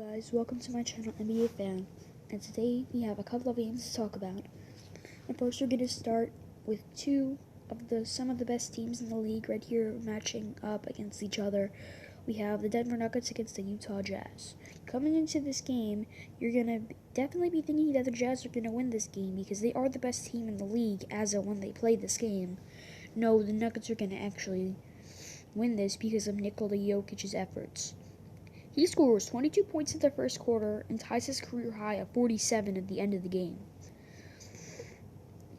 Guys, welcome to my channel NBA Fan, and today we have a couple of games to talk about. And first we're going to start with some of the best teams in the league right here matching up against each other. We have the Denver Nuggets against the Utah Jazz. Coming into this game, you're going to definitely be thinking that the Jazz are going to win this game because they are the best team in the league as of when they play this game. No, the Nuggets are going to actually win this because of Nikola Jokic's efforts. He scores 22 points in the first quarter and ties his career high of 47 at the end of the game.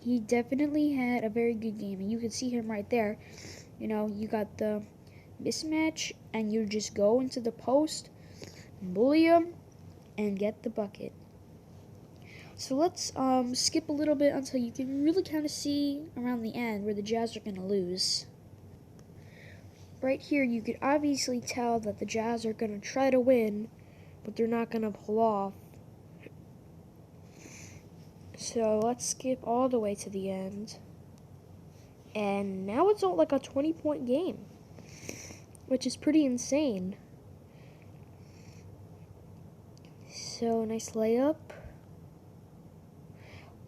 He definitely had a very good game, and you can see him right there. You know, you got the mismatch, and you just go into the post, bully him, and get the bucket. So let's skip a little bit until you can really kind of see around the end where the Jazz are going to lose. Right here, you could obviously tell that the Jazz are going to try to win, but they're not going to pull off. So let's skip all the way to the end. And now it's all like a 20-point game, which is pretty insane. So nice layup.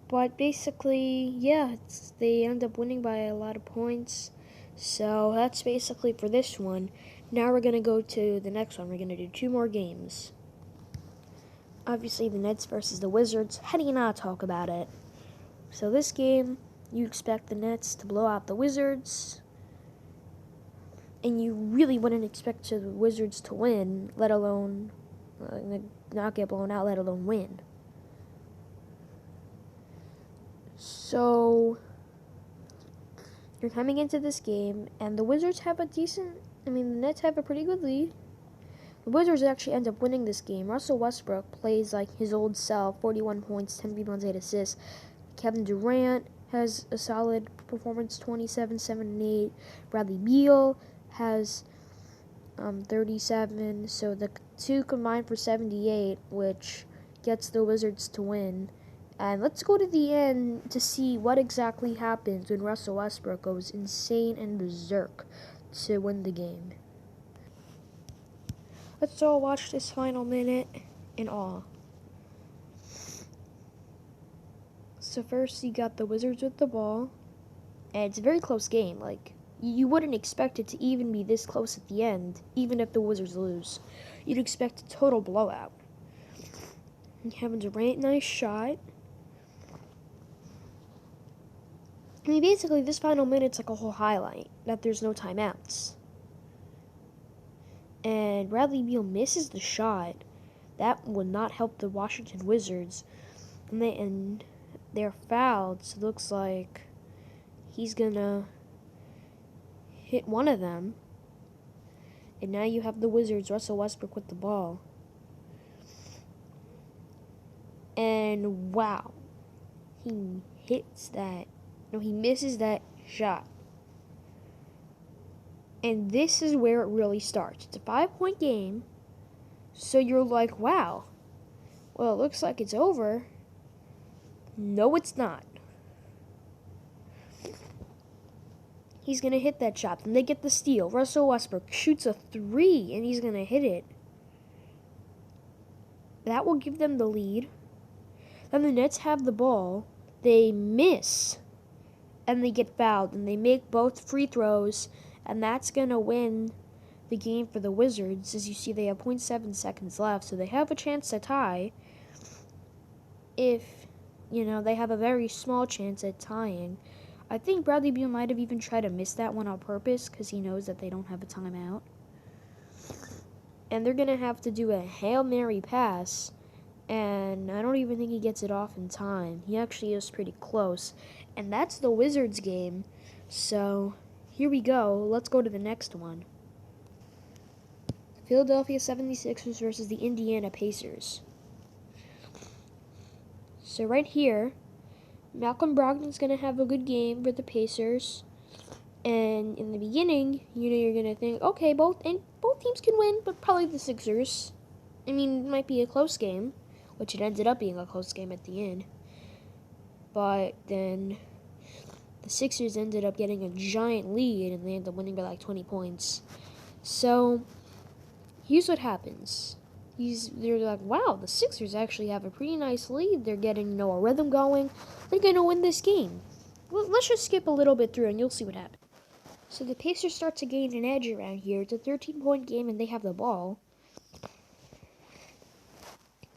But basically, yeah, they end up winning by a lot of points. So that's basically for this one. Now we're going to go to the next one. We're going to do two more games. Obviously, the Nets versus the Wizards. How do you not talk about it? So this game, you expect the Nets to blow out the Wizards. And you really wouldn't expect the Wizards to win, let alone not get blown out, let alone win. So you're coming into this game, and the Wizards have the Nets have a pretty good lead. The Wizards actually end up winning this game. Russell Westbrook plays like his old self, 41 points, 10 rebounds, 8 assists. Kevin Durant has a solid performance, 27, 7, and 8. Bradley Beal has 37, so the two combined for 78, which gets the Wizards to win. And let's go to the end to see what exactly happens when Russell Westbrook goes insane and berserk to win the game. Let's all watch this final minute in awe. So first you got the Wizards with the ball, and it's a very close game. Like, you wouldn't expect it to even be this close at the end, even if the Wizards lose. You'd expect a total blowout. And Kevin Durant, nice shot. I mean, basically, this final minute's like a whole highlight, that there's no timeouts. And Bradley Beal misses the shot. That would not help the Washington Wizards. And they're fouled, so it looks like he's gonna hit one of them. And now you have the Wizards, Russell Westbrook with the ball. And wow, he misses that shot. And this is where it really starts. It's a 5-point game, so you're like, wow, well, it looks like it's over. No, it's not. He's going to hit that shot. Then they get the steal. Russell Westbrook shoots a 3, and he's going to hit it. That will give them the lead. Then the Nets have the ball. They miss, and they get fouled, and they make both free throws, and that's going to win the game for the Wizards. As you see, they have 0.7 seconds left, so they have a chance to tie. If, they have a very small chance at tying. I think Bradley Beal might have even tried to miss that one on purpose because he knows that they don't have a timeout. And they're going to have to do a Hail Mary pass, and I don't even think he gets it off in time. He actually is pretty close. And that's the Wizards game. So here we go. Let's go to the next one. Philadelphia 76ers versus the Indiana Pacers. So right here, Malcolm Brogdon's going to have a good game for the Pacers. And in the beginning, you're going to think, okay, both teams can win, but probably the Sixers. I mean, it might be a close game, which it ended up being a close game at the end. But then the Sixers ended up getting a giant lead, and they ended up winning by like 20 points. So here's what happens. they're like, wow, the Sixers actually have a pretty nice lead. They're getting, a rhythm going. They're going to win this game. Well, let's just skip a little bit through and you'll see what happens. So the Pacers start to gain an edge around here. It's a 13-point game and they have the ball.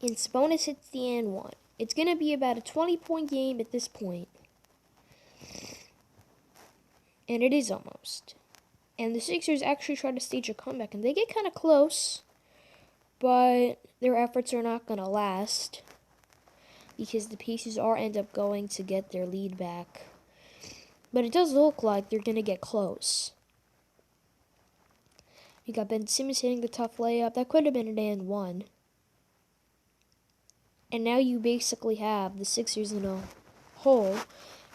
And Sabonis hits the and one. It's going to be about a 20-point game at this point. And it is almost. And the Sixers actually try to stage a comeback and they get kind of close. But their efforts are not going to last because the Pacers end up going to get their lead back. But it does look like they're going to get close. You got Ben Simmons hitting the tough layup. That could have been an and one. And now you basically have the Sixers in a hole.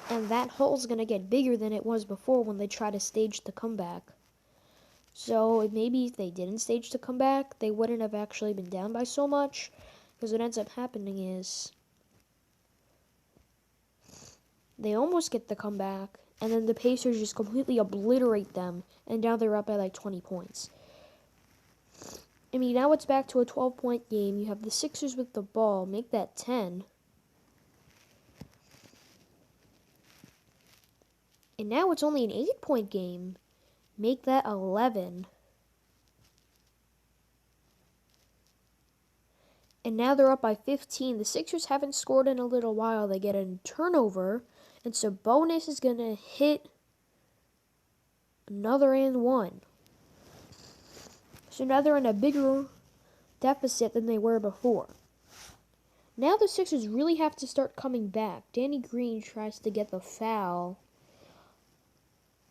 And that hole's going to get bigger than it was before when they try to stage the comeback. So maybe if they didn't stage the comeback, they wouldn't have actually been down by so much. Because what ends up happening is they almost get the comeback. And then the Pacers just completely obliterate them. And now they're up by like 20 points. I mean, now it's back to a 12-point game. You have the Sixers with the ball. Make that 10. And now it's only an 8-point game. Make that 11. And now they're up by 15. The Sixers haven't scored in a little while. They get a turnover. And Sabonis is going to hit another and one. So now they're in a bigger deficit than they were before. Now the Sixers really have to start coming back. Danny Green tries to get the foul,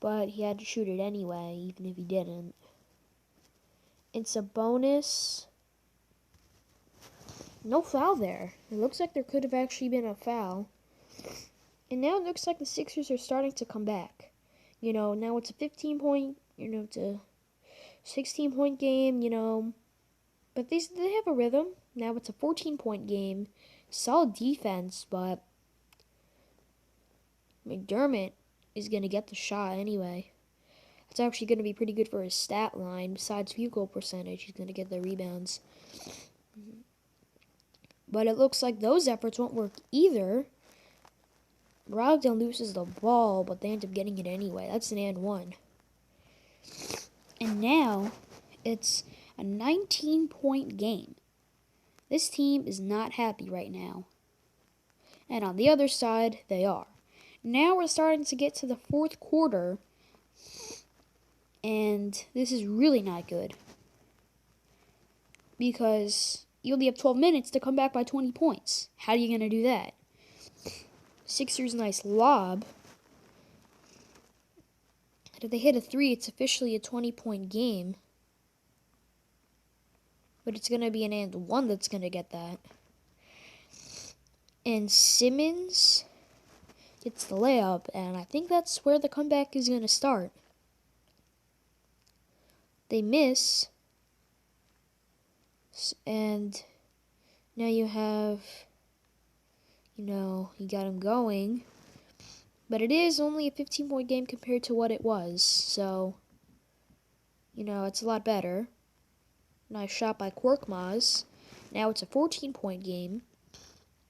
but he had to shoot it anyway, even if he didn't. And Sabonis, no foul there. It looks like there could have actually been a foul. And now it looks like the Sixers are starting to come back. Now it's a 15-point, it's a 16-point game, but they have a rhythm. Now it's a 14-point game. Solid defense, but McDermott is going to get the shot anyway. It's actually going to be pretty good for his stat line. Besides field goal percentage, he's going to get the rebounds. But it looks like those efforts won't work either. Brogdon loses the ball, but they end up getting it anyway. That's an and one. And now it's a 19-point game. This team is not happy right now. And on the other side, they are. Now we're starting to get to the fourth quarter. And this is really not good. Because you only have 12 minutes to come back by 20 points. How are you going to do that? Sixers nice lob. And if they hit a three, it's officially a 20-point game. But it's going to be an and one that's going to get that. And Simmons gets the layup, and I think that's where the comeback is going to start. They miss. And now you have, you got him going. But it is only a 15-point game compared to what it was. So, it's a lot better. Nice shot by Korkmaz. Now it's a 14-point game.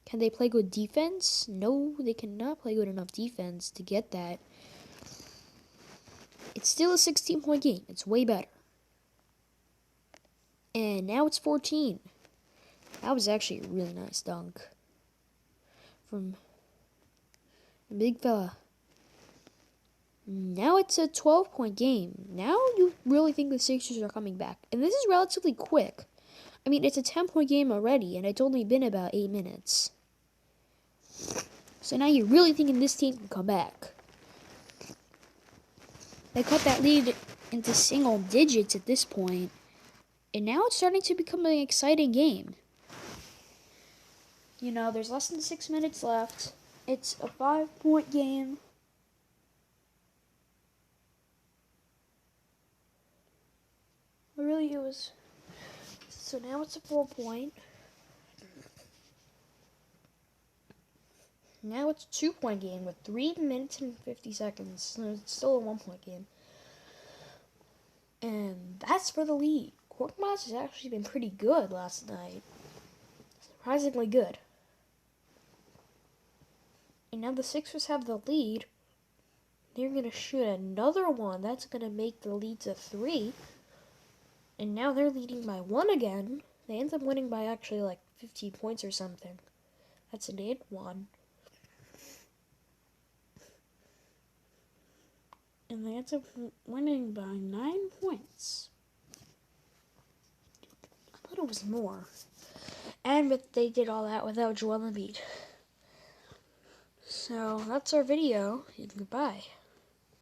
Can they play good defense? No, they cannot play good enough defense to get that. It's still a 16-point game. It's way better. And now it's 14. That was actually a really nice dunk from a big fella. Now it's a 12-point game. Now you really think the Sixers are coming back. And this is relatively quick. I mean, it's a 10-point game already, and it's only been about 8 minutes. So now you're really thinking this team can come back. They cut that lead into single digits at this point. And now it's starting to become an exciting game. There's less than 6 minutes left. It's a 5-point game. Really, it was. So now it's a 4-point. Now it's a 2-point game with 3 minutes and 50 seconds. So it's still a 1-point game. And that's for the lead. Korkmaz has actually been pretty good last night. Surprisingly good. And now the Sixers have the lead. They're going to shoot another one. That's going to make the lead to 3. And now they're leading by 1 again. They end up winning by actually like 15 points or something. That's an 8-1. And they end up winning by 9 points. I thought it was more. But they did all that without Joel Embiid. So that's our video, and goodbye.